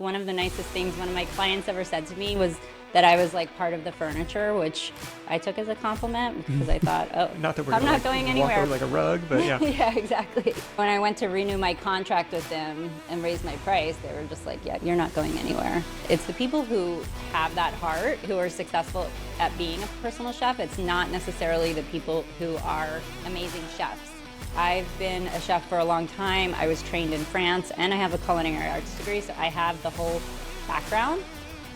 One of the nicest things one of my clients ever said to me was that I was like part of the furniture, which I took as a compliment because I thought, oh, Not that we're I'm gonna not going walk anywhere. over like a rug, but yeah. Yeah, exactly. When I went to renew my contract with them and raise my price, they were just like, yeah, you're not going anywhere. It's the people who have that heart, who are successful at being a personal chef. It's not necessarily the people who are amazing chefs. I've been a chef for a long time. I was trained in France and I have a culinary arts degree, so I have the whole background.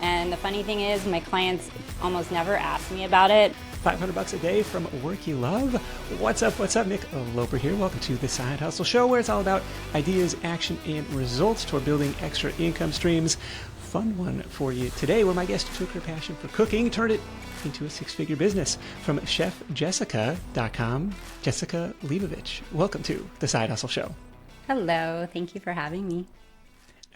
And the funny thing is, my clients almost never ask me about it. $500 a day from work you love. What's up? Nick Loper here. Welcome to the Side Hustle Show, where it's all about ideas, action, and results toward building extra income streams. Fun one for you today, where my guest took her passion for cooking, turned it into a six-figure business. From chefjessica.com, Jessica Leibovich. Welcome to the Side Hustle Show. Hello, thank you for having me.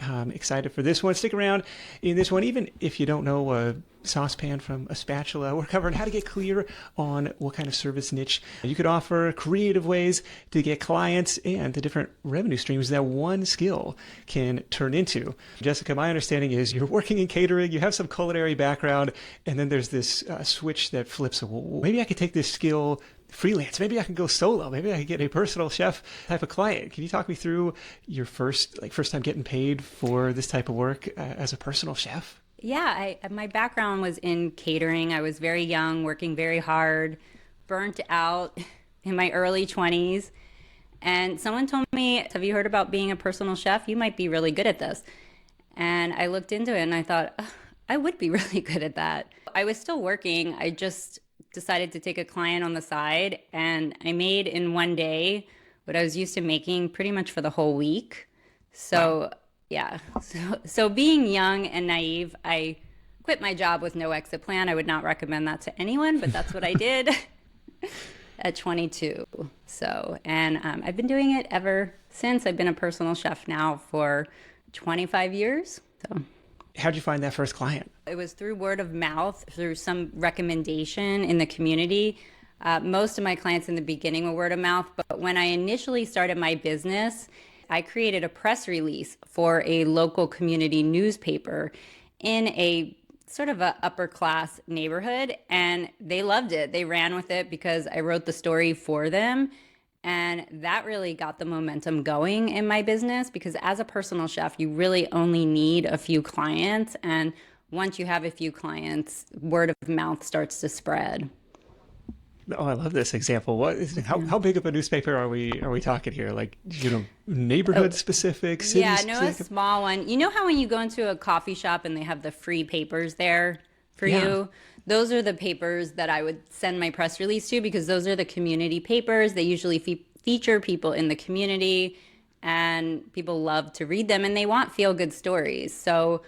I'm excited for this one. Stick around in this one, even if you don't know a saucepan from a spatula. We're covering how to get clear on what kind of service niche you could offer, creative ways to get clients, and the different revenue streams that one skill can turn into. Jessica, my understanding is you're working in catering, you have some culinary background, and then there's this switch that flips. Well, maybe I could take this skill freelance. Maybe I can go solo. Maybe I can get a personal chef type of client. Can you talk me through your first time getting paid for this type of work as a personal chef? Yeah, my background was in catering. I was very young, working very hard, burnt out in my early 20s. And someone told me, have you heard about being a personal chef? You might be really good at this. And I looked into it and I thought, "Ugh, I would be really good at that." I was still working. I just decided to take a client on the side, and I made in one day what I was used to making pretty much for the whole week. So Wow. yeah, so being young and naive, I quit my job with no exit plan. I would not recommend that to anyone, but that's what I did at 22. And I've been doing it ever since. I've been a personal chef now for 25 years. So How'd you find that first client? it was through word of mouth, through some recommendation in the community. Most of my clients in the beginning were word of mouth, but when I initially started my business, I created a press release for a local community newspaper in a sort of a upper class neighborhood, and they loved it. They ran with it because I wrote the story for them. And that really got the momentum going in my business, because as a personal chef, you really only need a few clients. And once you have a few clients, word of mouth starts to spread. Oh, I love this example. How big of a newspaper are we talking here? Like, neighborhood specific, city Yeah, no, a specific? small one. You know how when you go into a coffee shop and they have the free papers there for Yeah. you? Those are the papers that I would send my press release to, because those are the community papers. They usually feature people in the community, and people love to read them and they want feel-good stories. So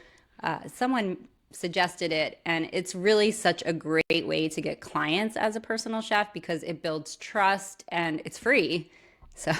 someone suggested it, and it's really such a great way to get clients as a personal chef because it builds trust and it's free. So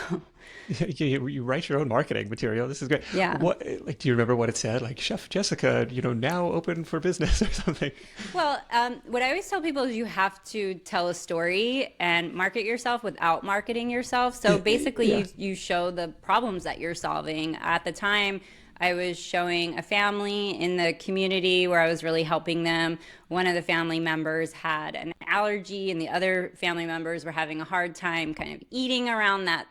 You write your own marketing material. This is great. yeah. Do you remember what it said? Like, Chef Jessica, now open for business or something. Well, what I always tell people is you have to tell a story and market yourself without marketing yourself. So basically, Yeah. you show the problems that you're solving. At the time, I was showing a family in the community where I was really helping them. One of the family members had an allergy, and the other family members were having a hard time kind of eating around that,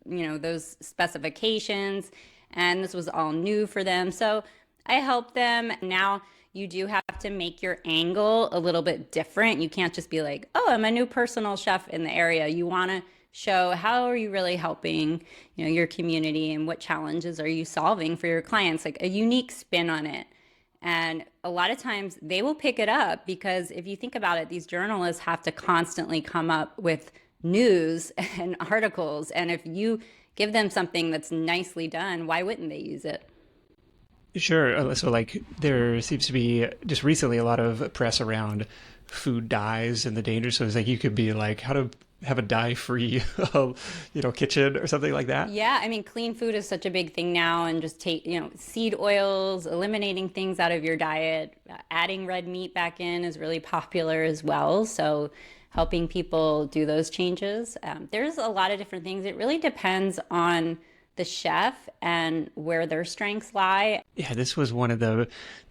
those specifications. And this was all new for them. So I helped them. Now you do have to make your angle a little bit different. You can't just be like, oh, I'm a new personal chef in the area. You want to show how are you really helping, your community, and what challenges are you solving for your clients, like a unique spin on it. And a lot of times they will pick it up, because if you think about it, these journalists have to constantly come up with news and articles. And if you give them something that's nicely done, why wouldn't they use it? Sure. So, like, there seems to be just recently a lot of press around food dyes and the dangers. So it's like you could be like, how to have a dye-free, kitchen or something like that. Yeah, I mean, clean food is such a big thing now, and just take, seed oils, eliminating things out of your diet, adding red meat back in is really popular as well. So helping people do those changes. There's a lot of different things. It really depends on the chef and where their strengths lie. Yeah, this was one of the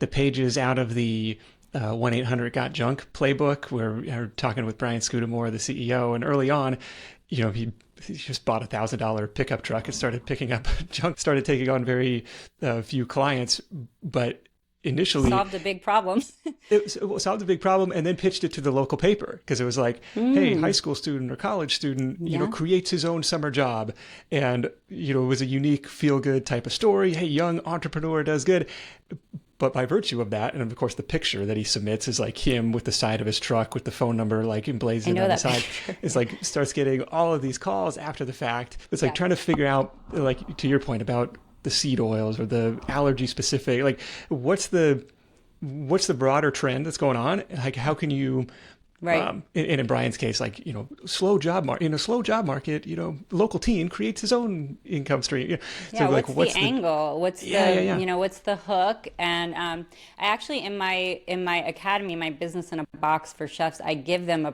pages out of the 1-800-GOT-JUNK playbook where we're talking with Brian Scudamore, the CEO, and early on, he just bought $1,000 pickup truck and started picking up junk, started taking on very few clients, but initially Solved a big problem. it solved a big problem and then pitched it to the local paper because it was like, hey, high school student or college student, creates his own summer job. And, it was a unique feel good type of story. Hey, young entrepreneur does good. But by virtue of that, and of course the picture that he submits is like him with the side of his truck with the phone number like emblazoned on the side. It's like starts getting all of these calls after the fact. It's like trying to figure out, like to your point about the seed oils or the allergy specific, like what's the broader trend that's going on? Like how can you Right. And in Brian's case, like, slow job market, in a slow job market, local teen creates his own income stream. Yeah. So like, what's the angle? What's what's the hook? And I actually, in my academy, my business in a box for chefs, I give them a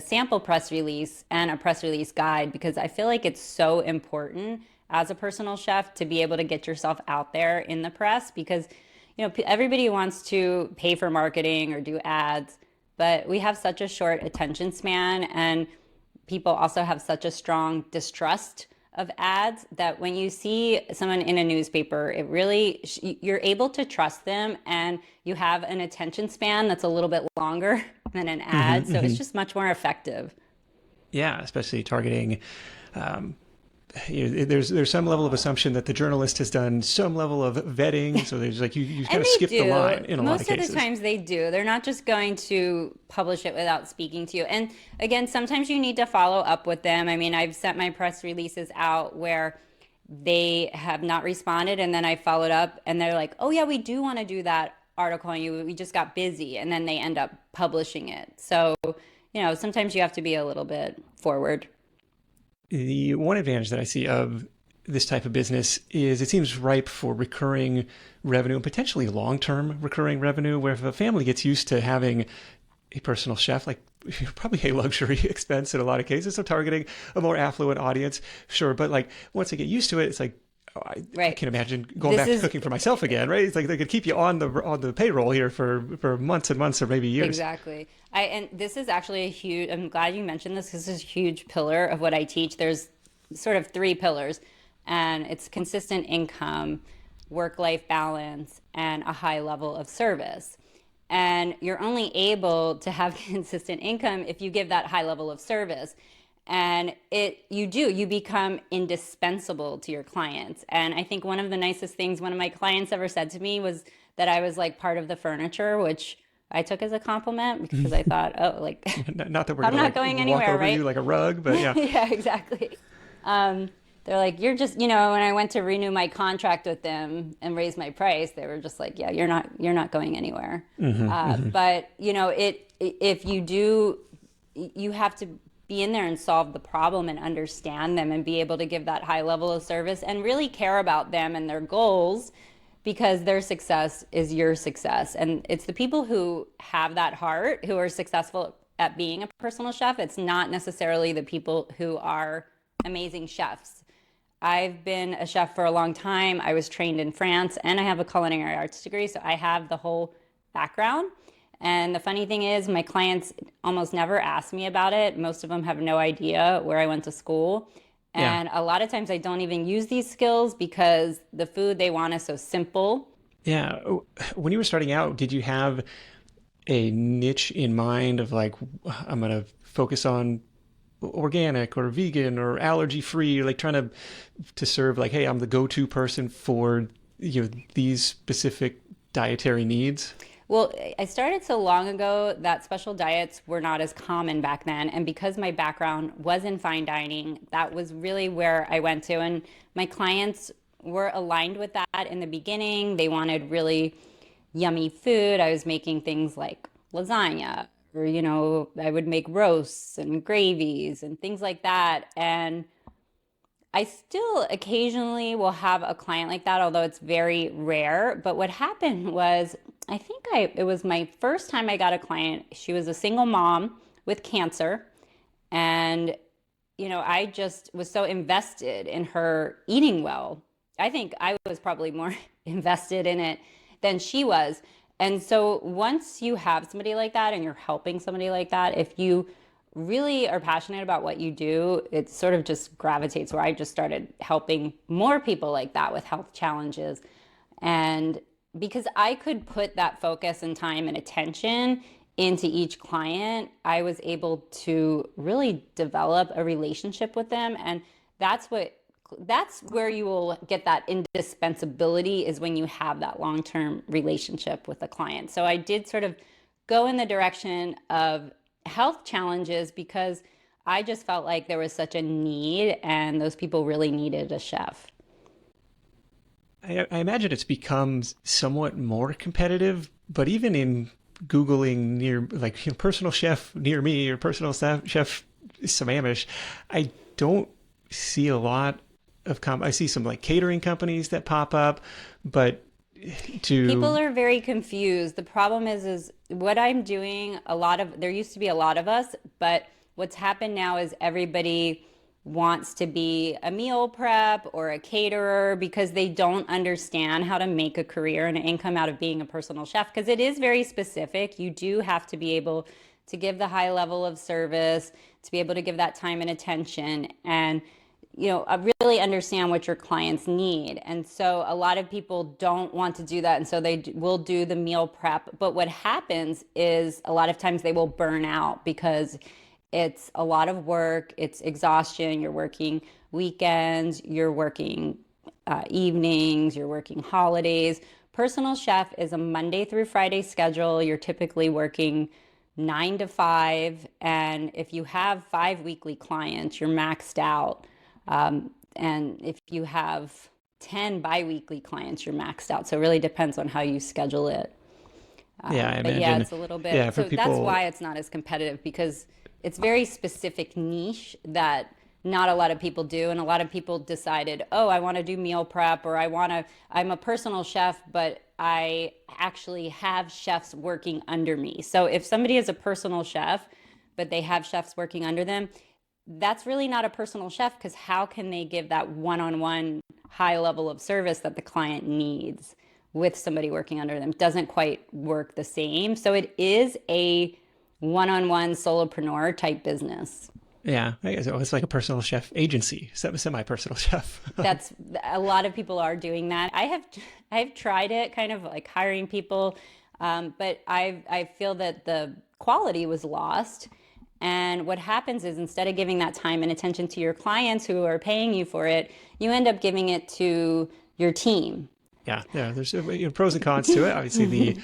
sample press release and a press release guide, because I feel like it's so important as a personal chef to be able to get yourself out there in the press, because, everybody wants to pay for marketing or do ads, but we have such a short attention span, and people also have such a strong distrust of ads that when you see someone in a newspaper, it really, you're able to trust them, and you have an attention span that's a little bit longer than an ad. So it's just much more effective. Yeah, especially targeting. There's some level of assumption that the journalist has done some level of vetting, so there's like you kind of skip the line in a lot of cases. Most of the times they do. They're not just going to publish it without speaking to you. And again, sometimes you need to follow up with them. I mean, I've sent my press releases out where they have not responded, and then I followed up, and they're like, "Oh yeah, we do want to do that article on you. We just got busy," and then they end up publishing it. So, sometimes you have to be a little bit forward. The one advantage that I see of this type of business is it seems ripe for recurring revenue and potentially long-term recurring revenue, where if a family gets used to having a personal chef, like probably a luxury expense in a lot of cases, so targeting a more affluent audience, sure. But like once they get used to it, it's like, I can imagine going back to cooking for myself again, right? It's like they could keep you on the payroll here for months and months or maybe years. Exactly. And this is actually I'm glad you mentioned this, because this is a huge pillar of what I teach. There's sort of 3 pillars, and it's consistent income, work-life balance, and a high level of service. And you're only able to have consistent income if you give that high level of service. And you become indispensable to your clients. And I think one of the nicest things one of my clients ever said to me was that I was like part of the furniture, which I took as a compliment, because I thought, oh, like, not that we're I'm gonna, not like, going walk anywhere, over right? you like a rug, but yeah. Yeah, exactly. They're like, you're just, when I went to renew my contract with them and raise my price, they were just like, yeah, you're not going anywhere. But if you do, you have to be in there and solve the problem and understand them and be able to give that high level of service and really care about them and their goals, because their success is your success. And it's the people who have that heart who are successful at being a personal chef. It's not necessarily the people who are amazing chefs. I've been a chef for a long time. I was trained in France, and I have a culinary arts degree, so I have the whole background. And the funny thing is, my clients almost never ask me about it. Most of them have no idea where I went to school. And a lot of times I don't even use these skills because the food they want is so simple. Yeah. When you were starting out, did you have a niche in mind of like, I'm going to focus on organic or vegan or allergy free, like trying to serve like, hey, I'm the go-to person for these specific dietary needs? Well, I started so long ago that special diets were not as common back then. And because my background was in fine dining, that was really where I went to. And my clients were aligned with that in the beginning. They wanted really yummy food. I was making things like lasagna, or, I would make roasts and gravies and things like that. And I still occasionally will have a client like that, although it's very rare. But what happened was, I think it was my first time I got a client. She was a single mom with cancer, and I just was so invested in her eating well. I think I was probably more invested in it than she was. And so once you have somebody like that and you're helping somebody like that, if you really are passionate about what you do, it sort of just gravitates where I just started helping more people like that with health challenges. And because I could put that focus and time and attention into each client, I was able to really develop a relationship with them. And that's what that's where you will get that indispensability, is when you have that long-term relationship with the client. So I did sort of go in the direction of health challenges because I just felt like there was such a need and those people really needed a chef. I imagine it's become somewhat more competitive, but even in Googling near, like, personal chef near me or personal chef Sammamish, I don't see a lot of I see some like catering companies that pop up, but People to, are very confused. The problem is what I'm doing, there used to be a lot of us, but what's happened now is everybody wants to be a meal prep or a caterer because they don't understand how to make a career and an income out of being a personal chef, because it is very specific. You do have to be able to give the high level of service, to be able to give that time and attention, and really understand what your clients need. And so a lot of people don't want to do that. And so will do the meal prep. But what happens is a lot of times they will burn out because it's a lot of work, it's exhaustion. You're working weekends, you're working evenings, you're working holidays. Personal chef is a Monday through Friday schedule. You're typically working 9 to 5. And if you have 5 weekly clients, you're maxed out. And if you have 10 biweekly clients, you're maxed out. So it really depends on how you schedule it. yeah, I But yeah, imagine, it's a little yeah, bit. for So that's people, why it's not as competitive, because it's very specific niche that not a lot of people do. And a lot of people decided, oh, I want to do meal prep, or I'm a personal chef, but I actually have chefs working under me. So if somebody is a personal chef, but they have chefs working under them, that's really not a personal chef, because how can they give that one-on-one high level of service that the client needs with somebody working under them? Doesn't quite work the same. So it is a one-on-one solopreneur type business. yeah, I guess it's like a personal chef agency, semi-personal chef. That's A lot of people are doing that. I have tried it, kind of like hiring people, but I feel that the quality was lost. And what happens is, instead of giving that time and attention to your clients who are paying you for it, you end up giving it to your team. Yeah, yeah. There's pros and cons to it. Obviously, the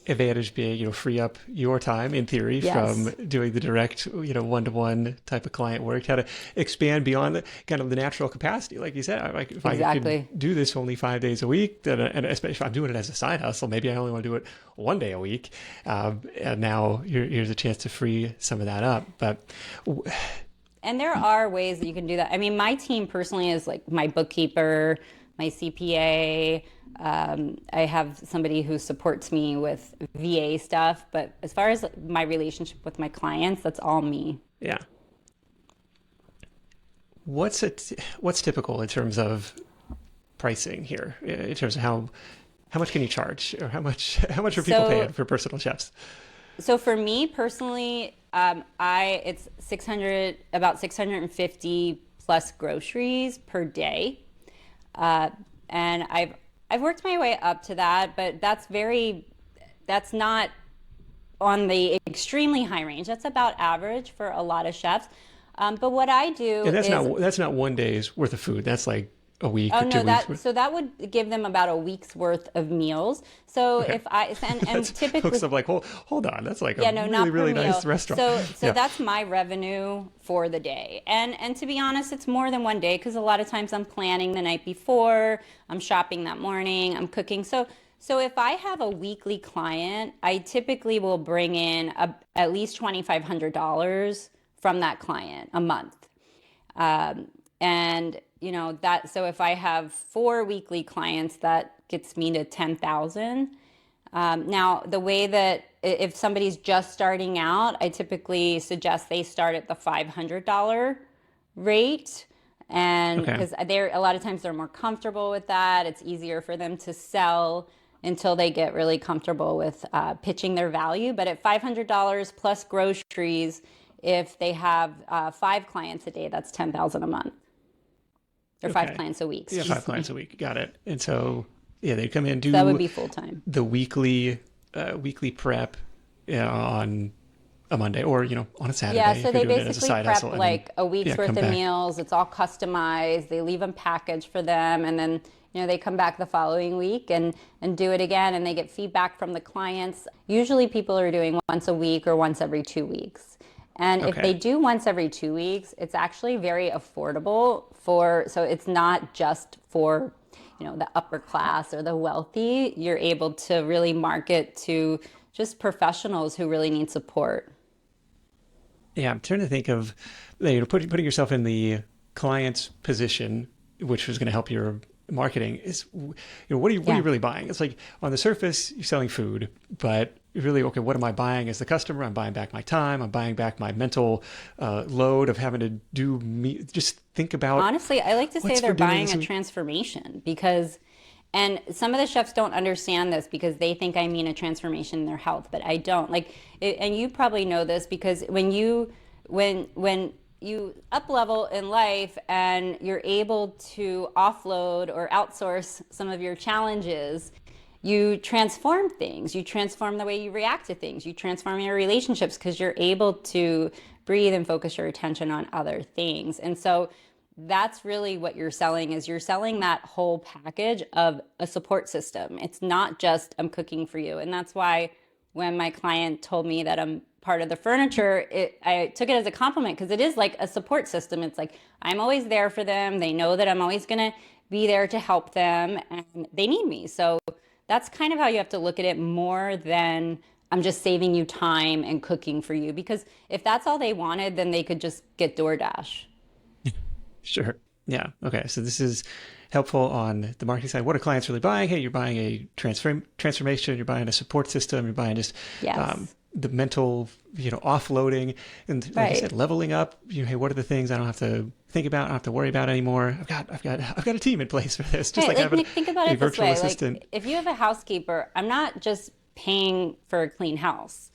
advantage being, free up your time in theory from Yes, doing the direct, one-to-one type of client work. How to expand beyond kind of the natural capacity, like you said. Like, if I could exactly. do this only 5 days a week, then, and especially if I'm doing it as a side hustle, maybe I only want to do it one day a week. And now here's a chance to free some of that up. But And there are ways that you can do that. I mean, my team personally is like my bookkeeper, my CPA. I have somebody who supports me with VA stuff. But as far as my relationship with my clients, that's all me. yeah, what's typical in terms of pricing here, in terms of how much can you charge, or how much are people paying So for personal chefs? So for me personally, it's 600, about 650 plus groceries per day. Uh, and I've worked my way up to that, but that's not on the extremely high range. That's about average for a lot of chefs. But what I do And that's is, not one day's worth of food. That's like a week oh or no, 2 weeks worth. that would give them about a week's worth of meals. So Okay, if I and that's hooks typically, up like, hold on, that's like a yeah, no, really not per really nice meal. restaurant. So Yeah, that's my revenue for the day. And to be honest, it's more than one day, because a lot of times I'm planning the night before, I'm shopping that morning, I'm cooking. So if I have a weekly client, I typically will bring in at least $2,500 from that client a month. And that, so if I have 4 weekly clients, that gets me to 10,000. Now, the way that, if somebody's just starting out, I typically suggest they start at the $500 rate. And Okay. because they're a lot of times they're more comfortable with that, it's easier for them to sell until they get really comfortable with pitching their value. But at $500 plus groceries, if they have 5 clients a day, that's 10,000 a month, or five Okay. clients a week. Yeah, Excuse 5 clients a me. week. Got it. And so, yeah, they come in, So that would do be full time. the weekly prep on a Monday, or on a Yeah, Saturday so if you're they doing it as a basically side prep hustle, and then like a week's yeah, come worth of back. meals. It's all customized. They leave them packaged for them, and then they come back the following week and do it again, and they get feedback from the clients. Usually people are doing once a week or once every 2 weeks. And if they Okay. do once every 2 weeks, it's actually very affordable so it's not just for the upper class or the wealthy. You're able to really market to just professionals who really need support. Yeah, I'm trying to think of putting yourself in the client's position, which is going to help your marketing. Is what are you Yeah. really buying? It's like on the surface you're selling food, but really, okay, what am I buying as the customer? I'm buying back my time. I'm buying back my mental load of having to do me. Just think about Honestly, I like to say what's for they're dinner buying this a week. transformation and some of the chefs don't understand this because they think I mean a transformation in their health, but I don't. And you probably know this because when you up level in life and you're able to offload or outsource some of your challenges, you transform things. You transform the way you react to things. You transform your relationships because you're able to breathe and focus your attention on other things. And so that's really what you're selling. Is you're selling that whole package of a support system. It's not just I'm cooking for you. And that's why when my client told me that I'm part of the furniture, I took it as a compliment because it is like a support system. It's like I'm always there for them. They know that I'm always going to be there to help them and they need me. So that's kind of how you have to look at it, more than I'm just saving you time and cooking for you. Because if that's all they wanted, then they could just get DoorDash. Sure. Yeah. Okay. So this is helpful on the marketing side. What are clients really buying? Hey, you're buying a transformation. You're buying a support system. You're buying just Yes. the mental, offloading, and like you said, Right. leveling up. Hey, what are the things I don't have to think about? I don't have to worry about anymore. I've got a team in place for this. Just Hey, like like having Nick, think about a it this virtual way. assistant. Like if you have a housekeeper, I'm not just paying for a clean house.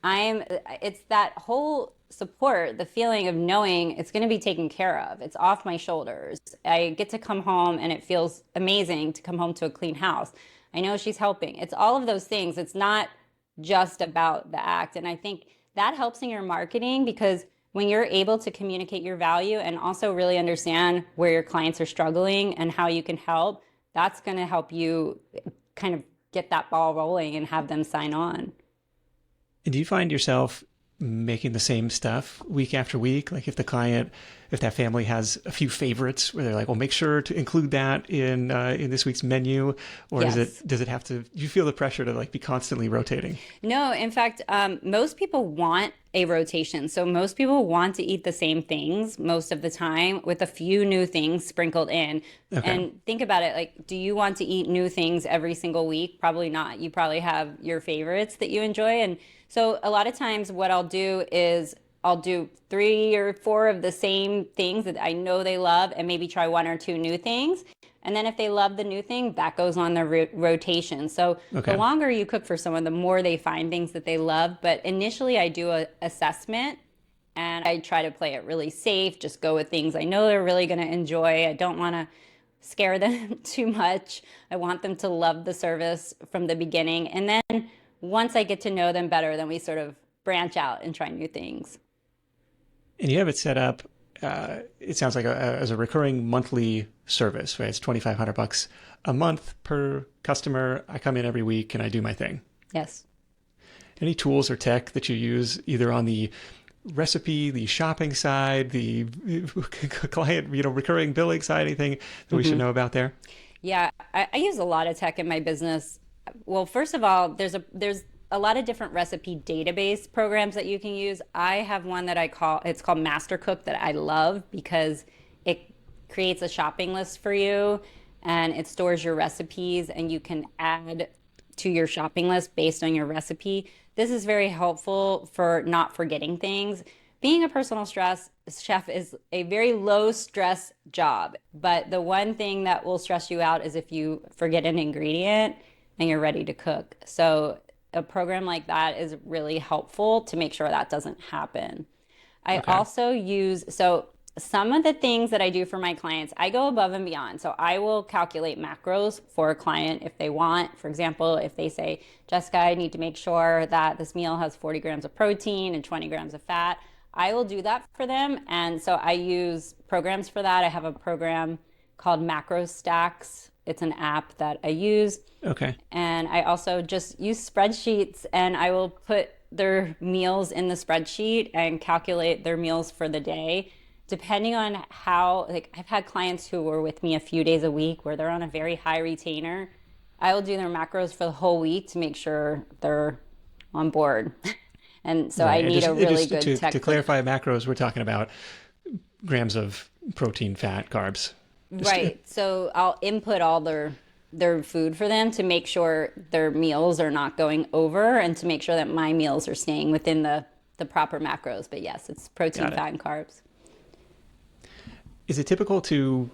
I'm it's that whole support, the feeling of knowing it's going to be taken care of. It's off my shoulders. I get to come home and it feels amazing to come home to a clean house. I know she's helping. It's all of those things. It's not just about the act. And I think that helps in your marketing because when you're able to communicate your value and also really understand where your clients are struggling and how you can help, that's going to help you kind of get that ball rolling and have them sign on. And do you find yourself making the same stuff week after week? Like if that family has a few favorites where they're like, well, make sure to include that in this week's menu, or Yes. does it have to? Do you feel the pressure to like be constantly rotating? No, in fact, most people want a rotation. So most people want to eat the same things most of the time with a few new things sprinkled in. Okay. And think about it, like, do you want to eat new things every single week? Probably not. You probably have your favorites that you enjoy. And so a lot of times what I'll do is I'll do 3 or 4 of the same things that I know they love and maybe try 1 or 2 new things. And then if they love the new thing, that goes on the rotation. So the Okay. longer you cook for someone, the more they find things that they love. But initially, I do a assessment and I try to play it really safe, just go with things I know they're really going to enjoy. I don't want to scare them too much. I want them to love the service from the beginning. And then once I get to know them better, then we sort of branch out and try new things. And you have it set up. It sounds like as a recurring monthly service, right? It's $2,500 a month per customer. I come in every week and I do my thing. Yes. Any tools or tech that you use either on the recipe, the shopping side, the client, recurring billing side, anything that we should know about there? Yeah, I use a lot of tech in my business. Well, first of all, there's a lot of different recipe database programs that you can use. I have one that it's called Master Cook that I love because it creates a shopping list for you and it stores your recipes and you can add to your shopping list based on your recipe. This is very helpful for not forgetting things being a personal stress chef is a very low stress job. But the one thing that will stress you out is if you forget an ingredient and you're ready to cook. So a program like that is really helpful to make sure that doesn't happen. I Okay. also use, so some of the things that I do for my clients, I go above and beyond. So I will calculate macros for a client if they want. For example, if they say, Jessica, I need to make sure that this meal has 40 grams of protein and 20 grams of fat, I will do that for them. And so I use programs for that. I have a program called Macro Stacks. It's an app that I use. Okay. And I also just use spreadsheets and I will put their meals in the spreadsheet and calculate their meals for the day. Depending on how, like, I've had clients who were with me a few days a week where they're on a very high retainer. I will do their macros for the whole week to make sure they're on board. And so Right. I And need just, a really good to tech for that. clarify macros, we're talking about grams of protein, fat, carbs. Just Right. So I'll input all their food for them to make sure their meals are not going over and to make sure that my meals are staying within the proper macros. But yes, it's protein, got it. fat, and carbs. Is it typical to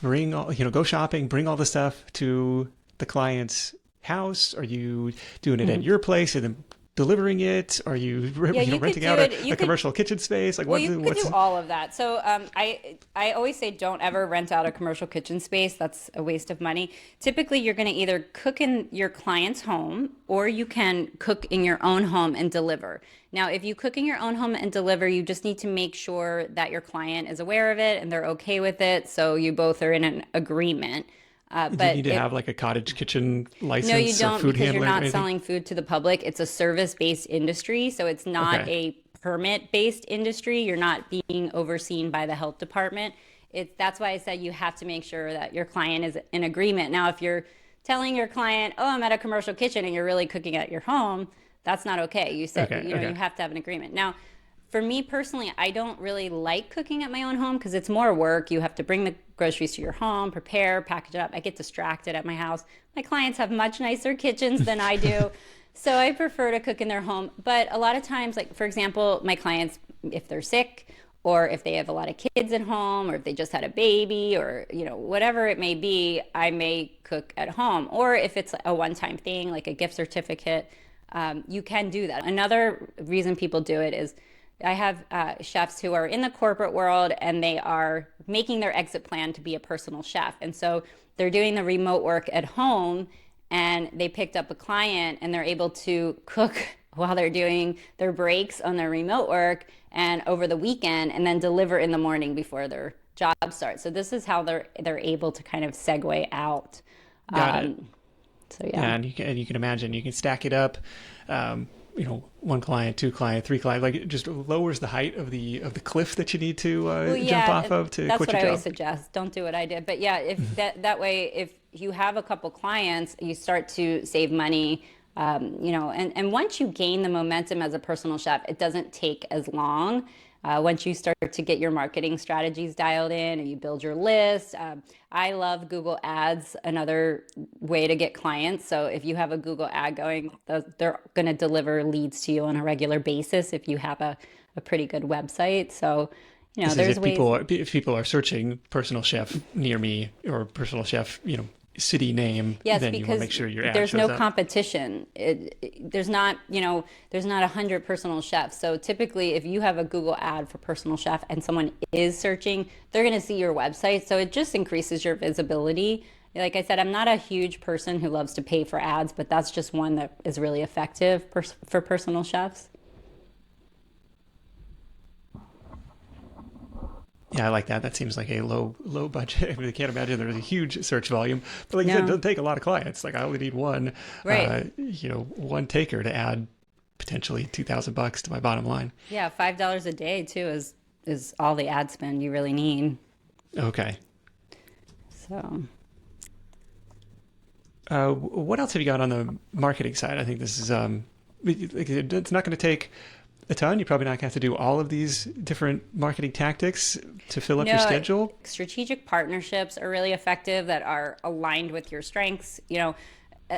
bring all, go shopping, bring all the stuff to the client's house? Are you doing it at your place and then delivering it? Are you, Yeah, you could renting do out it. You a could commercial kitchen space? Like Well, you could what's do all of that. So I always say don't ever rent out a commercial kitchen space. That's a waste of money. Typically, you're going to either cook in your client's home or you can cook in your own home and deliver. Now, if you cook in your own home and deliver, you just need to make sure that your client is aware of it and they're okay with it. So you both are in an agreement. do you But need to if have like a cottage kitchen no, you license or don't food because you're handler or not anything? selling food to the public. It's a service-based industry, so it's not Okay. a permit-based industry. You're not being overseen by the health department. That's why I said you have to make sure that your client is in agreement. Now, if you're telling your client, "Oh, I'm at a commercial kitchen," and you're really cooking at your home, that's not okay. You said, Okay. you Okay. have to have an agreement. Now, for me personally, I don't really like cooking at my own home because it's more work. You have to bring the groceries to your home, prepare, package it up. I get distracted at my house. My clients have much nicer kitchens than I do. So I prefer to cook in their home. But a lot of times, like for example, my clients, if they're sick or if they have a lot of kids at home or if they just had a baby or whatever it may be, I may cook at home. Or if it's a one-time thing like a gift certificate, you can do that. Another reason people do it is I have chefs who are in the corporate world and they are making their exit plan to be a personal chef. And so they're doing the remote work at home and they picked up a client and they're able to cook while they're doing their breaks on their remote work and over the weekend and then deliver in the morning before their job starts. So this is how they're able to kind of segue out. Got it. So yeah. Yeah, and you can imagine you can stack it up. One client, two client, three client, like it just lowers the height of the cliff that you need to Well, jump yeah, off of to that's quit what your I always job. suggest. Don't do what I did. But yeah, if that way, if you have a couple clients, you start to save money. And once you gain the momentum as a personal chef, it doesn't take as long. Once you start to get your marketing strategies dialed in and you build your list, I love Google Ads, another way to get clients. So if you have a Google ad going, they're going to deliver leads to you on a regular basis if you have a pretty good website. So, This is there's ways. if people are searching personal chef near me or personal chef, city name, Yes, then you want to because make sure your ad there's shows no up. competition. There's not 100 personal chefs. So typically, if you have a Google ad for personal chef and someone is searching, they're going to see your website. So it just increases your visibility. Like I said, I'm not a huge person who loves to pay for ads, but that's just one that is really effective for personal chefs. Yeah, I like that. That seems like a low budget. I mean, I can't imagine there's a huge search volume, but like you said, it No, doesn't take a lot of clients. Like I only need one, right. one taker to add potentially $2,000 to my bottom line. Yeah, $5 a day too is all the ad spend you really need. Okay. So. What else have you got on the marketing side? I think this is it's not going to take a ton. You're probably not going to have to do all of these different marketing tactics to fill up your No, schedule. strategic partnerships are really effective that are aligned with your strengths.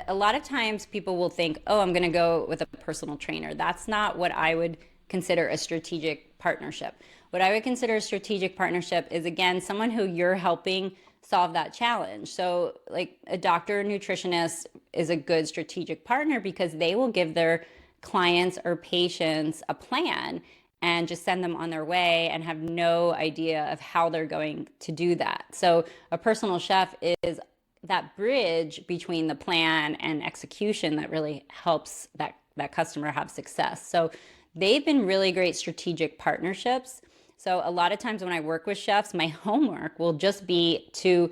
A lot of times people will think, oh, I'm going to go with a personal trainer. That's not what I would consider a strategic partnership. What I would consider a strategic partnership is, again, someone who you're helping solve that challenge. So like a doctor or nutritionist is a good strategic partner because they will give their clients or patients a plan and just send them on their way and have no idea of how they're going to do that. So a personal chef is that bridge between the plan and execution that really helps that customer have success. So they've been really great strategic partnerships. So a lot of times when I work with chefs, my homework will just be to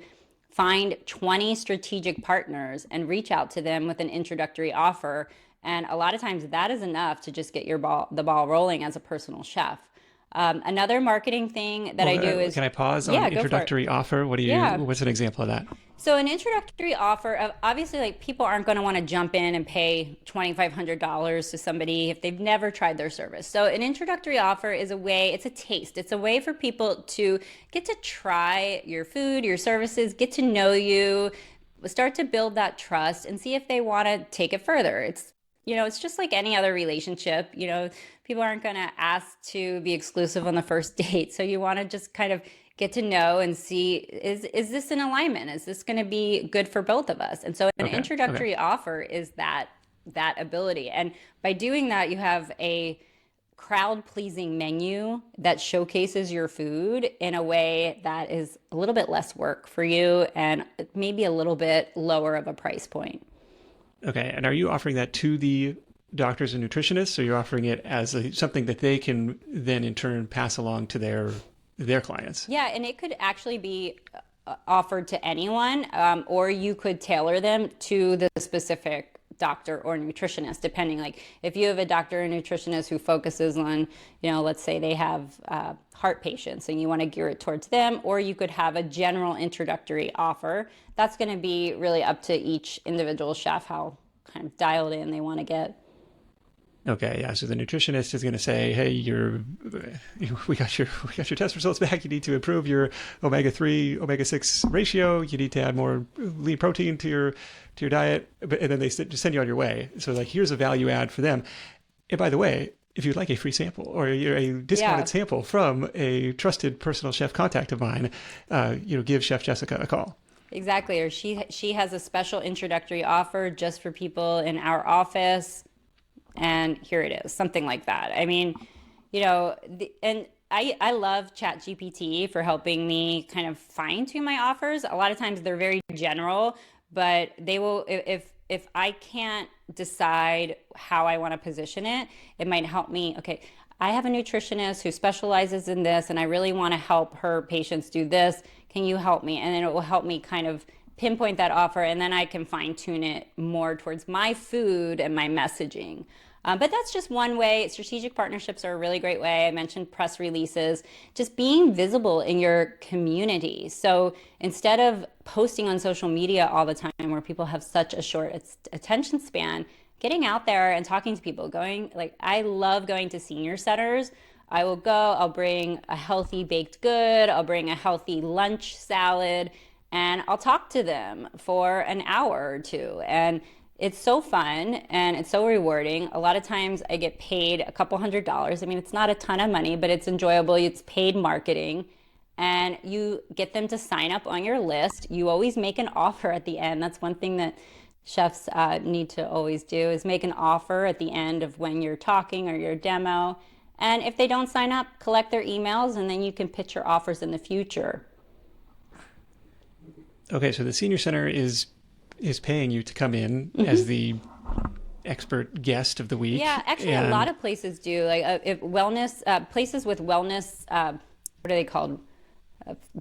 find 20 strategic partners and reach out to them with an introductory offer. And a lot of times that is enough to just get the ball rolling as a personal chef. Another marketing thing that I do is... Can I pause yeah, on introductory offer? Yeah. What's an example of that? So an introductory offer of, obviously, like, people aren't going to want to jump in and pay $2,500 to somebody if they've never tried their service. So an introductory offer is a way, it's a taste. It's a way for people to get to try your food, your services, get to know you, start to build that trust and see if they want to take it further. It's just like any other relationship. People aren't going to ask to be exclusive on the first date. So you want to just kind of get to know and see, is this in alignment? Is this going to be good for both of us? And so an introductory offer is that ability. And by doing that, you have a crowd-pleasing menu that showcases your food in a way that is a little bit less work for you and maybe a little bit lower of a price point. Okay. And are you offering that to the doctors and nutritionists, or you're offering it as something that they can then in turn pass along to their clients? Yeah, and it could actually be offered to anyone, or you could tailor them to the specific doctor or nutritionist, depending. Like if you have a doctor or nutritionist who focuses on, let's say they have heart patients and you want to gear it towards them, or you could have a general introductory offer. That's going to be really up to each individual chef how kind of dialed in they want to get. Okay, yeah. So the nutritionist is going to say, "Hey, we got your test results back. You need to improve your omega-3, omega-6 ratio. You need to add more lean protein to your diet." And then they just send you on your way. So like, here's a value add for them. And by the way, if you'd like a free sample or a discounted sample from a trusted personal chef contact of mine, give Chef Jessica a call. Exactly. Or she has a special introductory offer just for people in our office. And here it is, something like that. I mean, and I love ChatGPT for helping me kind of fine tune my offers. A lot of times they're very general, but they will, if I can't decide how I want to position it, it might help me. Okay, I have a nutritionist who specializes in this and I really want to help her patients do this. Can you help me? And then it will help me kind of pinpoint that offer, and then I can fine tune it more towards my food and my messaging. But that's just one way. Strategic partnerships are a really great way. I mentioned press releases, just being visible in your community. So instead of posting on social media all the time where people have such a short attention span, getting out there and talking to people, I love going to senior centers. I will go, I'll bring a healthy baked good, I'll bring a healthy lunch salad, and I'll talk to them for an hour or two. And it's so fun and it's so rewarding. A lot of times I get paid a couple $100s. I mean, it's not a ton of money, but it's enjoyable. It's paid marketing, and you get them to sign up on your list. You always make an offer at the end. That's one thing that chefs need to always do, is make an offer at the end of when you're talking or your demo. And if they don't sign up, collect their emails, and then you can pitch your offers in the future. Okay, so the senior center is paying you to come in as the expert guest of the week. Yeah, actually, a lot of places do. Like if wellness places with wellness, what are they called?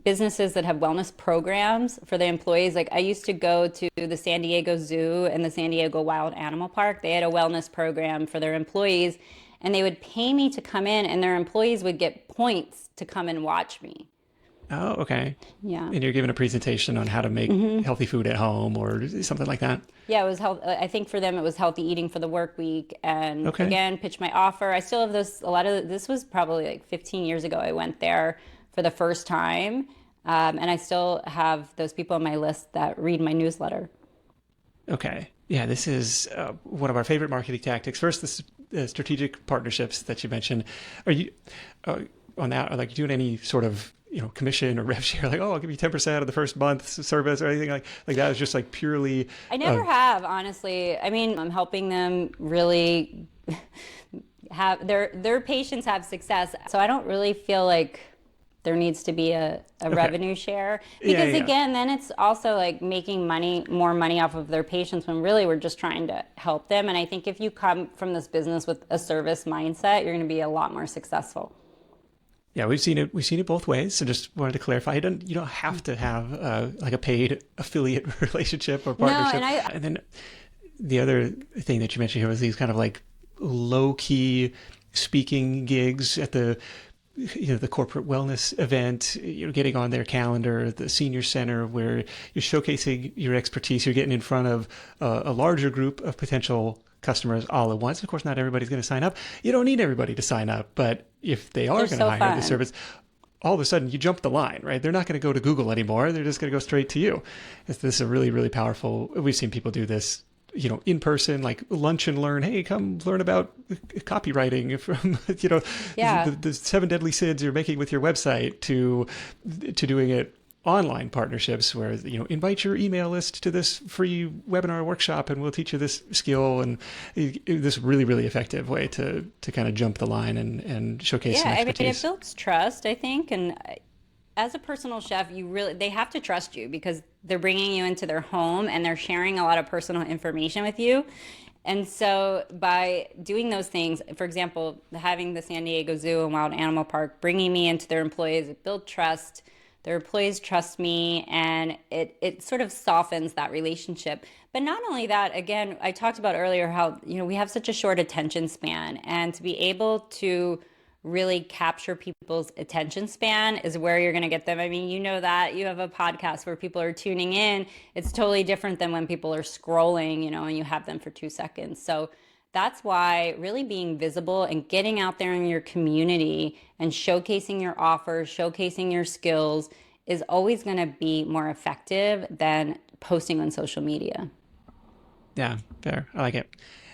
Businesses that have wellness programs for their employees. Like I used to go to the San Diego Zoo and the San Diego Wild Animal Park. They had a wellness program for their employees, and they would pay me to come in, and their employees would get points to come and watch me. Oh, okay. Yeah. And you're giving a presentation on how to make healthy food at home or something like that? Yeah, it was I think for them it was healthy eating for the work week. And again, pitch my offer. I still have this was probably like 15 years ago I went there for the first time. And I still have those people on my list that read my newsletter. Okay. Yeah, this is one of our favorite marketing tactics. First, strategic partnerships that you mentioned, are you on that? Are like doing any sort of commission or rev share? Like, oh, I'll give you 10% of the first month's service or anything like that? Is just like purely. I never have, honestly. I mean, I'm helping them really have their patients have success. So I don't really feel like there needs to be a Okay. revenue share, Yeah, because yeah. again, then it's also like making more money off of their patients, when really we're just trying to help them. And I think if you come from this business with a service mindset, you're going to be a lot more successful. Yeah, we've seen it. We've seen it both ways. So just wanted to clarify. You don't have to have like a paid affiliate relationship or No, partnership. and I And then the other thing that you mentioned here was these kind of like low key speaking gigs at the corporate wellness event, getting on their calendar, the senior center, where you're showcasing your expertise. You're getting in front of a larger group of potential customers all at once. Of course, not everybody's going to sign up. You don't need everybody to sign up, but if they are they're going to so hire the fun. service, all of a sudden you jump the line, right? They're not going to go to Google anymore. They're just going to go straight to you. This is a really, really powerful. We've seen people do this, in person, like lunch and learn. Hey, come learn about copywriting from, Yeah. the 7 deadly sins you're making with your website to doing it online partnerships where, invite your email list to this free webinar workshop and we'll teach you this skill. And this really, really effective way to kind of jump the line and showcase some Yeah, I mean, it expertise. builds trust, I think, and as a personal chef, they have to trust you, because they're bringing you into their home and they're sharing a lot of personal information with you. And so by doing those things, for example, having the San Diego Zoo and Wild Animal Park, bringing me into their employees, it builds trust. Their employees trust me, and it sort of softens that relationship. But not only that, again, I talked about earlier how, we have such a short attention span, and to be able to really capture people's attention span is where you're going to get them. I mean, that you have a podcast where people are tuning in. It's totally different than when people are scrolling, and you have them for 2 seconds. So that's why really being visible and getting out there in your community and showcasing your offers, showcasing your skills is always going to be more effective than posting on social media. Yeah, fair. I like it.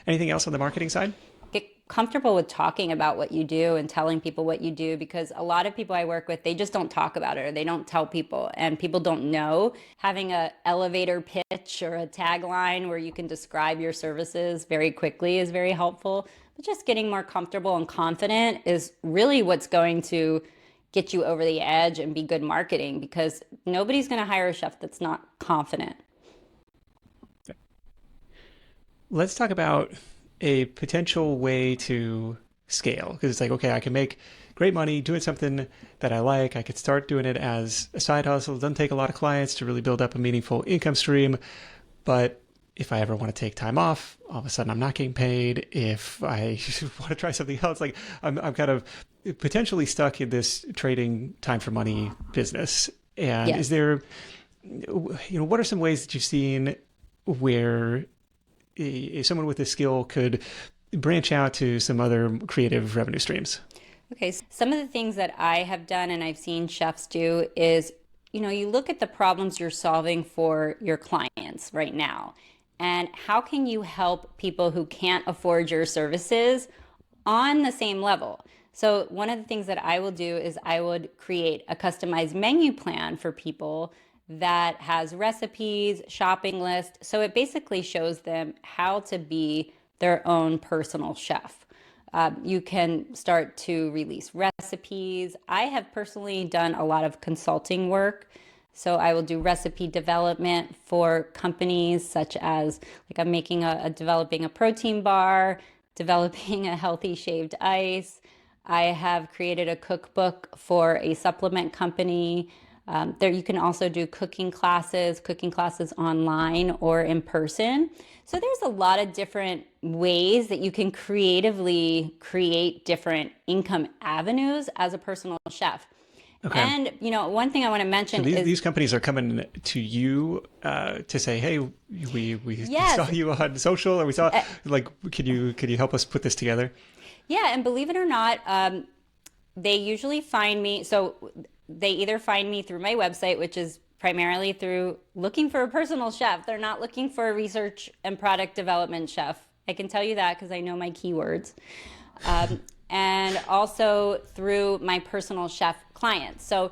Anything else on the marketing side? Get comfortable with talking about what you do and telling people what you do, because a lot of people I work with, they just don't talk about it, or they don't tell people, and people don't know. Having a elevator pitch or a tagline where you can describe your services very quickly is very helpful. But just getting more comfortable and confident is really what's going to get you over the edge and be good marketing, because nobody's going to hire a chef that's not confident. Let's talk about a potential way to scale, because it's like, okay, I can make great money doing something that I like. I could start doing it as a side hustle. It doesn't take a lot of clients to really build up a meaningful income stream. But if I ever want to take time off, all of a sudden I'm not getting paid. If I want to try something else, like I'm kind of potentially stuck in this trading time for money business. And is Yes. there, what are some ways that you've seen where someone with this skill could branch out to some other creative revenue streams? Okay, so some of the things that I have done and I've seen chefs do is, you look at the problems you're solving for your clients right now, and how can you help people who can't afford your services on the same level? So one of the things that I will do is I would create a customized menu plan for people that has recipes, shopping list. So it basically shows them how to be their own personal chef. You can start to release recipes. I have personally done a lot of consulting work. So I will do recipe development for companies such as, like, I'm making developing a protein bar, developing a healthy shaved ice. I have created a cookbook for a supplement company. There you can also do cooking classes online or in person. So there's a lot of different ways that you can creatively create different income avenues as a personal chef. Okay. And one thing I want to So mention these, is, these companies are coming to you to say, "Hey, we saw yes, you on social, or we saw like, could you help us put this together?" yeah, and believe it or not, they usually find me. So they either find me through my website, which is primarily through looking for a personal chef. They're not looking for a research and product development chef I can tell you that because I know my keywords. And also through my personal chef clients. So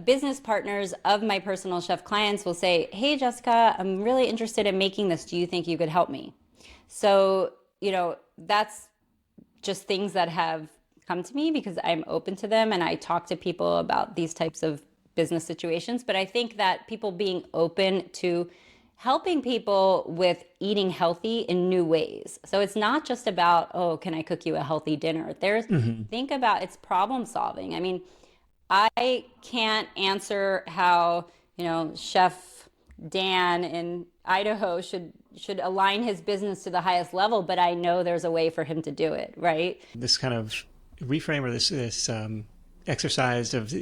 business partners of my personal chef clients will say, hey, Jessica, I'm really interested in making this. Do you think you could help me? So, that's just things that have come to me because I'm open to them and I talk to people about these types of business situations. But I think that people being open to helping people with eating healthy in new ways. So it's not just about, oh, can I cook you a healthy dinner? Think about it's problem solving. I mean, I can't answer how, Chef Dan in Idaho should align his business to the highest level, but I know there's a way for him to do it, right? This kind of reframe or this exercise of,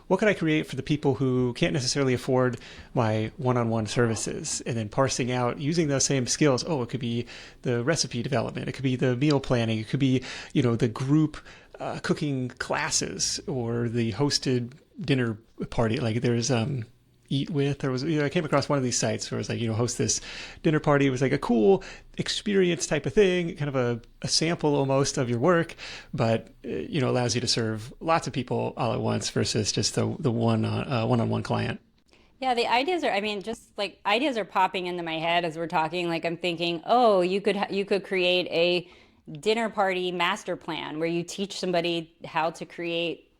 what could I create for the people who can't necessarily afford my one-on-one services, and then parsing out using those same skills. Oh, it could be the recipe development, it could be the meal planning, it could be, the group cooking classes or the hosted dinner party. Like there's Eat With. There was, I came across one of these sites where it was like, host this dinner party. It was like a cool experience type of thing, kind of a sample almost of your work, but allows you to serve lots of people all at once versus just the one-on-one client. Yeah, the ideas are, I mean, just like ideas are popping into my head as we're talking. Like I'm thinking, oh, you could create a dinner party master plan where you teach somebody how to create,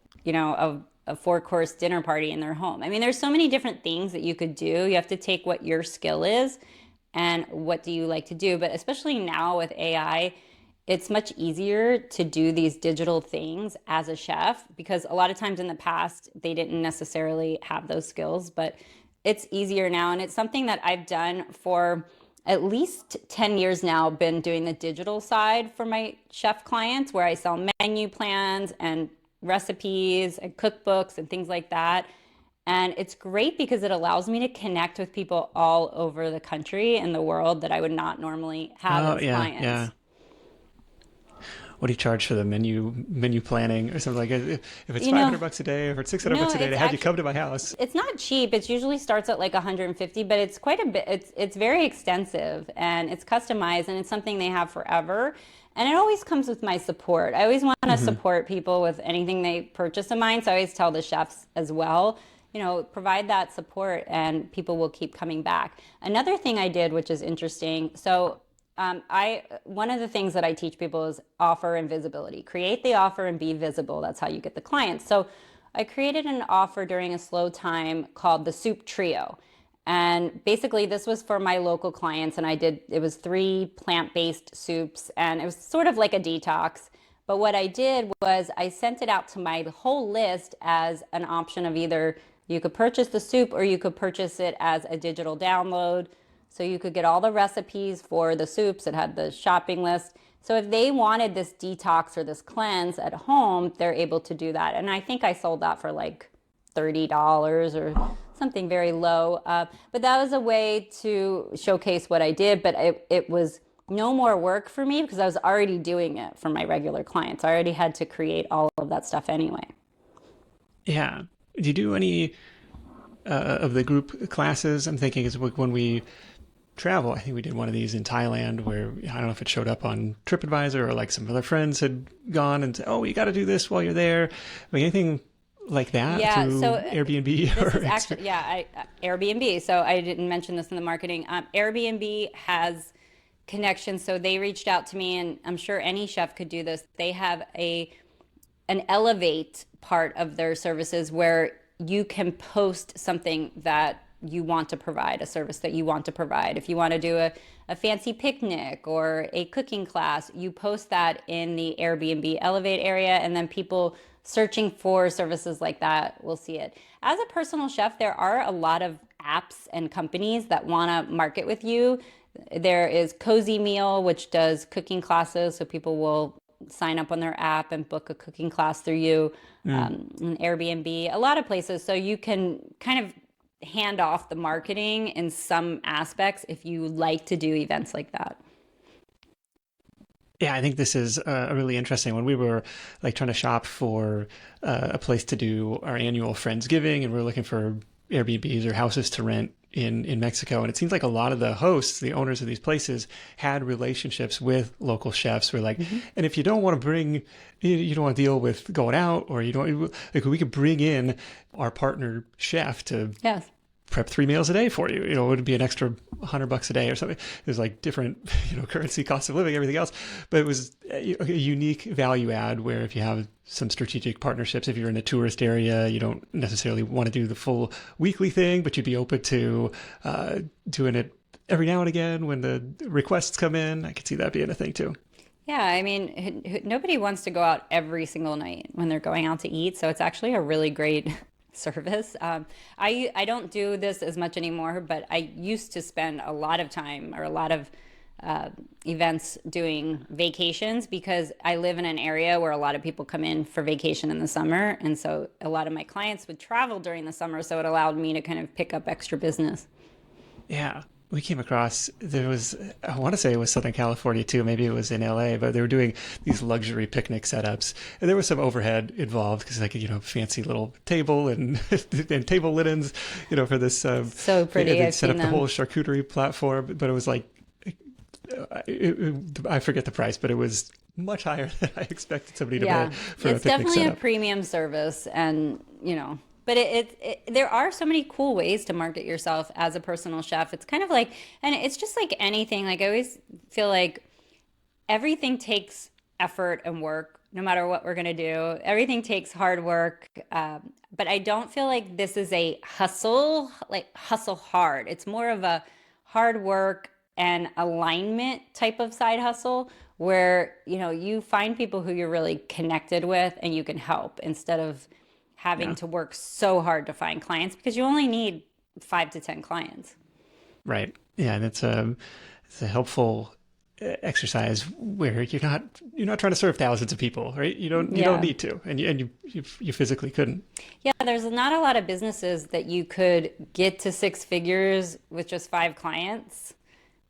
a four-course dinner party in their home. I mean, there's so many different things that you could do. You have to take what your skill is and what do you like to do. But especially now with AI, it's much easier to do these digital things as a chef because a lot of times in the past, they didn't necessarily have those skills, but it's easier now. And it's something that I've done for at least 10 years now, been doing the digital side for my chef clients where I sell menu plans and recipes and cookbooks and things like that. And it's great because it allows me to connect with people all over the country and the world that I would not normally have Oh as yeah, clients. yeah. What do you charge for the menu planning or something like that? If it's You know, $500 a day, or if it's 600 no, bucks a day it's to have you actually come to my house? it's not cheap. It usually starts at like 150, but it's quite a bit. It's very extensive and it's customized and it's something they have forever. And it always comes with my support. I always want to Hmm. support people with anything they purchase of mine. So I always tell the chefs as well, provide that support and people will keep coming back. Another thing I did, which is interesting. So I one of the things that I teach people is offer and visibility. Create the offer and be visible. That's how you get the clients. So I created an offer during a slow time called the Soup Trio. And basically this was for my local clients and it was 3 plant-based soups and it was sort of like a detox. But what I did was I sent it out to my whole list as an option of either you could purchase the soup or you could purchase it as a digital download. So you could get all the recipes for the soups. It had the shopping list. So if they wanted this detox or this cleanse at home, they're able to do that. And I think I sold that for like $30 or something very low. But that was a way to showcase what I did. But it was no more work for me because I was already doing it for my regular clients. I already had to create all of that stuff anyway. Yeah. Do you do any of the group classes? I'm thinking is when we travel. I think we did one of these in Thailand where I don't know if it showed up on TripAdvisor or like some other friends had gone and said, "Oh, you got to do this while you're there." Like anything like that Yeah, through so Airbnb this or is actually, yeah, Airbnb. So I didn't mention this in the marketing. Airbnb has connections. So they reached out to me, and I'm sure any chef could do this. They have an elevate part of their services where you can post something that you want to provide, a service that you want to provide. If you want to do a fancy picnic or a cooking class, you post that in the Airbnb Elevate area, and then people searching for services like that will see it. As a personal chef, there are a lot of apps and companies that want to market with you. There is Cozy Meal, which does cooking classes, so people will sign up on their app and book a cooking class through you. Mm. And Airbnb, a lot of places. So you can kind of hand off the marketing in some aspects if you like to do events like that. Yeah, I think this is really interesting. When we were like trying to shop for a place to do our annual Friendsgiving, and we were looking for Airbnbs or houses to rent in Mexico. And it seems like a lot of the hosts, the owners of these places, had relationships with local chefs. Where like, and if you don't want to bring, you don't want to deal with going out, or you don't, like, we could bring in our partner chef to Yes. prep 3 meals a day for you. It would be an extra $100 a day or something. There's like different, currency, cost of living, everything else. But it was a unique value add where if you have some strategic partnerships, if you're in a tourist area, you don't necessarily want to do the full weekly thing, but you'd be open to doing it every now and again when the requests come in. I could see that being a thing too. Yeah, I mean, nobody wants to go out every single night when they're going out to eat. So it's actually a really great service. I don't do this as much anymore, but I used to spend a lot of time or a lot of events doing vacations because I live in an area where a lot of people come in for vacation in the summer. And so a lot of my clients would travel during the summer. So it allowed me to kind of pick up extra business. Yeah. We came across, there was, I want to say it was Southern California too, maybe it was in LA, but they were doing these luxury picnic setups. And there was some overhead involved because like, fancy little table and, and table linens, for this. So pretty. They I've set seen up the them. whole charcuterie platform, but it was like, I forget the price, but it was much higher than I expected somebody to Yeah, pay for it's a picnic definitely a setup. premium service, and but there are so many cool ways to market yourself as a personal chef. It's kind of like, and it's just like anything. Like I always feel like everything takes effort and work, no matter what we're gonna do. Everything takes hard work, but I don't feel like this is a hustle, like hustle hard. It's more of a hard work and alignment type of side hustle where you find people who you're really connected with and you can help instead of having Yeah. to work so hard to find clients because you only need 5 to 10 clients. Right. Yeah. And it's a helpful exercise where you're not trying to serve thousands of people, right? You don't Yeah. need to, and you physically couldn't. Yeah, there's not a lot of businesses that you could get to 6 figures with just 5 clients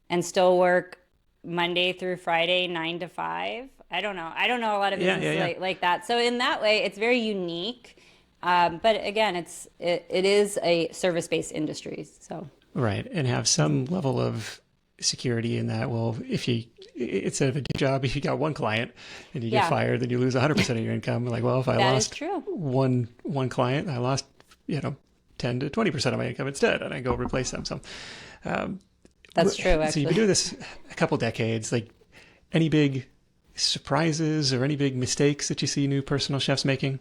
and still work Monday through Friday, 9 to 5. I don't know. I don't know a lot of Yeah, businesses yeah, yeah. like that. So in that way, it's very unique. But again, it is a service-based industry. So Right. And have some level of security in that. Well, if you, instead of a day job, if you got one client and you get Yeah. fired, then you lose 100% of your income. Like, well, if I that is lost true. one client, I lost, 10 to 20% of my income instead, and I go replace them. So, That's true, so you've actually. been doing this a couple decades. Like, any big surprises or any big mistakes that you see new personal chefs making?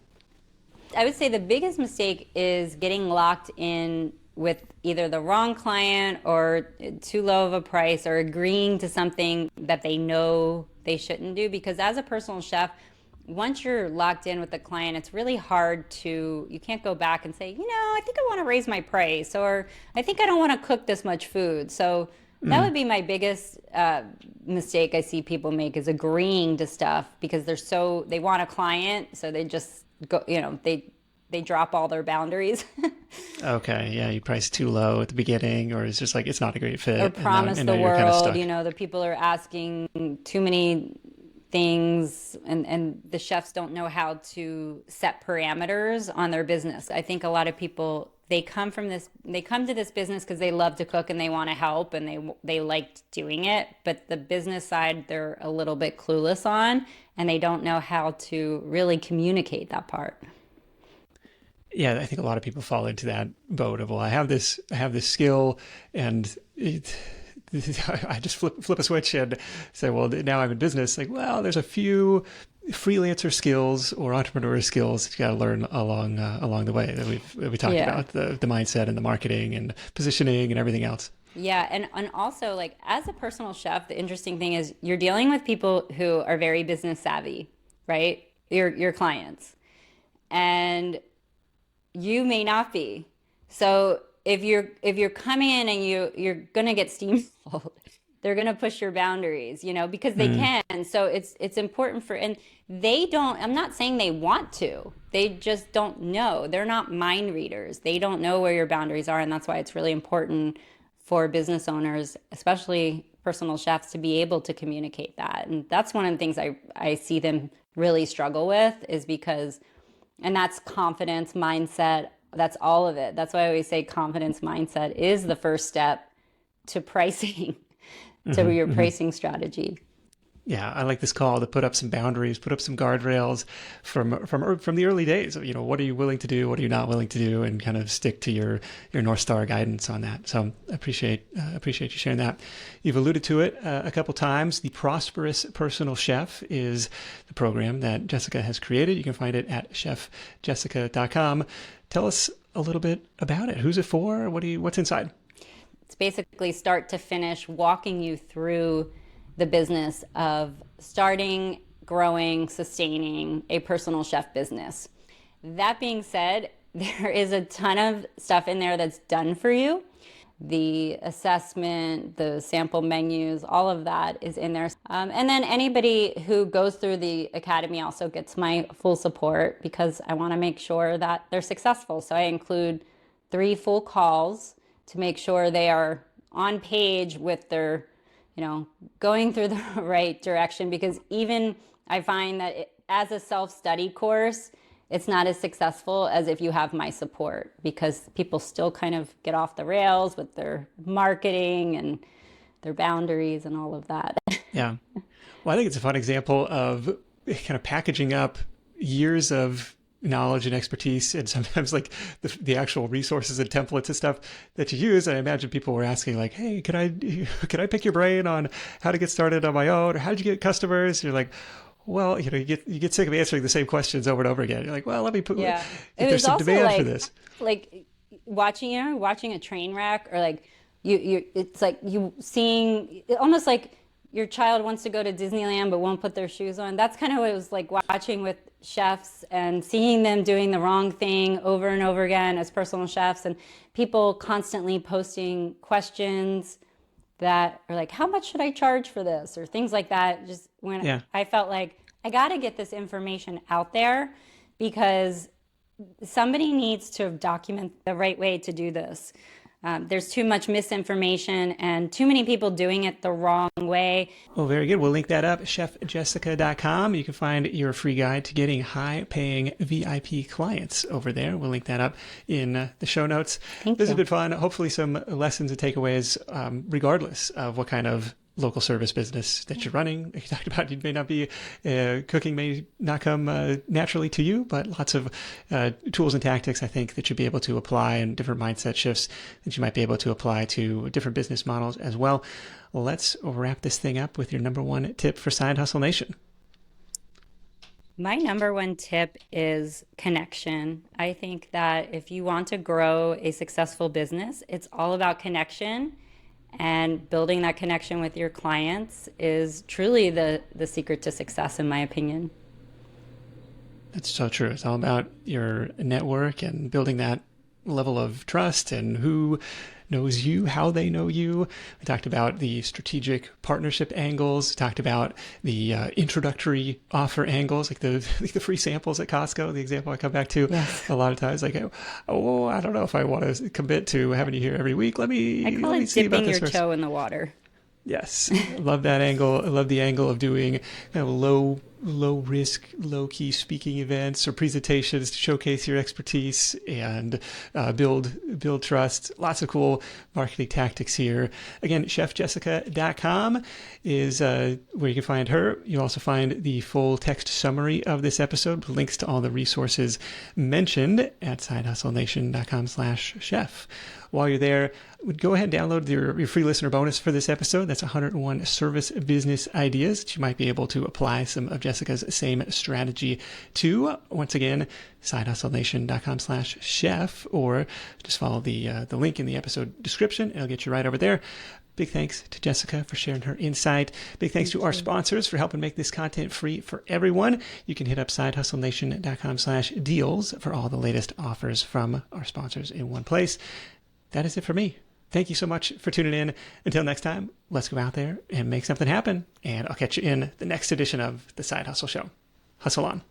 I would say the biggest mistake is getting locked in with either the wrong client or too low of a price or agreeing to something that they know they shouldn't do. Because as a personal chef, once you're locked in with the client, it's really hard you can't go back and say, I think I want to raise my price, or I think I don't want to cook this much food. So that would be my biggest mistake I see people make is agreeing to stuff because they want a client. So they just go, they drop all their boundaries Okay, yeah, you price too low at the beginning, or it's just like it's not a great fit, or promise and the now you're kind of world, stuck. the people are asking too many things and the chefs don't know how to set parameters on their business. I think a lot of people, they come to this business because they love to cook and they want to help and they liked doing it, but the business side they're a little bit clueless on and they don't know how to really communicate that part. Yeah, I think a lot of people fall into that boat of, well, I have this skill, and I just flip a switch and say, well, now I'm in business. Like, well, there's a few freelancer skills or entrepreneur skills that you got to learn along the way that we talked Yeah. about, the mindset and the marketing and positioning and everything else. Yeah, and also like as a personal chef, the interesting thing is you're dealing with people who are very business savvy, right? Your clients. And you may not be. So if you're coming in and you're gonna get steamrolled, they're gonna push your boundaries, because they can. So it's important and they don't. I'm not saying they want to. They just don't know. They're not mind readers. They don't know where your boundaries are, and that's why it's really important for business owners, especially personal chefs, to be able to communicate that. And that's one of the things I see them really struggle with is because. And that's confidence, mindset, That's all of it. That's why I always say confidence mindset is the first step to pricing, to your pricing strategy. Yeah, I like this call to put up some boundaries, put up some guardrails from the early days. What are you willing to do? What are you not willing to do? And kind of stick to your North Star guidance on that. So I appreciate you sharing that. You've alluded to it a couple times. The Prosperous Personal Chef is the program that Jessica has created. You can find it at chefjessica.com. Tell us a little bit about it. Who's it for? What's inside? It's basically start to finish walking you through the business of starting, growing, sustaining a personal chef business. That being said, there is a ton of stuff in there that's done for you. The assessment, the sample menus, all of that is in there. And then anybody who goes through the academy also gets my full support because I want to make sure that they're successful. So I include 3 full calls to make sure they are on page with their going through the right direction, because even I find that as a self-study course, it's not as successful as if you have my support, because people still kind of get off the rails with their marketing and their boundaries and all of that. Yeah. Well, I think it's a fun example of kind of packaging up years of knowledge and expertise, and sometimes like the actual resources and templates and stuff that you use. And I imagine people were asking like, hey, could I pick your brain on how to get started on my own, or how did you get customers? And you're like, well, you get sick of answering the same questions over and over again. You're like, well, let me put, yeah. if there's some demand for this. Like watching a train wreck, or like it's like you seeing almost like your child wants to go to Disneyland but won't put their shoes on. That's kind of what it was like watching with chefs and seeing them doing the wrong thing over and over again as personal chefs, and people constantly posting questions that are like, how much should I charge for this, or things like that. Just when I felt like I got to get this information out there, because somebody needs to document the right way to do this. There's too much misinformation and too many people doing it the wrong way. Well, very good. We'll link that up, chefjessica.com. You can find your free guide to getting high-paying VIP clients over there. We'll link that up in the show notes. Thank This you. has been fun. Hopefully some lessons and takeaways, regardless of what kind of local service business that you're running. You talked about you may not be, cooking may not come naturally to you, but lots of tools and tactics, I think, that you'll be able to apply, and different mindset shifts that you might be able to apply to different business models as well. Let's wrap this thing up with your number 1 tip for Side Hustle Nation. My number 1 tip is connection. I think that if you want to grow a successful business, it's all about connection. And building that connection with your clients is truly the secret to success, in my opinion. That's so true. It's all about your network and building that level of trust, and who knows you, how they know you. We talked about the strategic partnership angles, talked about the introductory offer angles, like the free samples at Costco, the example I come back to a lot of times. Like, oh, I don't know if I want to commit to having you here every week. Let me see about dipping this your first. toe in the water. Yes. I love that angle. I love the angle of doing kind of low risk, low key speaking events or presentations to showcase your expertise and build trust. Lots of cool marketing tactics here. Again, chefjessica.com is where you can find her. You'll also find the full text summary of this episode with links to all the resources mentioned at sidehustlenation.com/chef. While you're there, go ahead and download your free listener bonus for this episode. That's 101 service business ideas that you might be able to apply some of Jessica's same strategy to. Once again, sidehustlenation.com/chef, or just follow the link in the episode description. It'll get you right over there. Big thanks to Jessica for sharing her insight. Big thanks to our sponsors for helping make this content free for everyone. You can hit up sidehustlenation.com/deals for all the latest offers from our sponsors in one place. That is it for me. Thank you so much for tuning in. Until next time, let's go out there and make something happen. And I'll catch you in the next edition of The Side Hustle Show. Hustle on.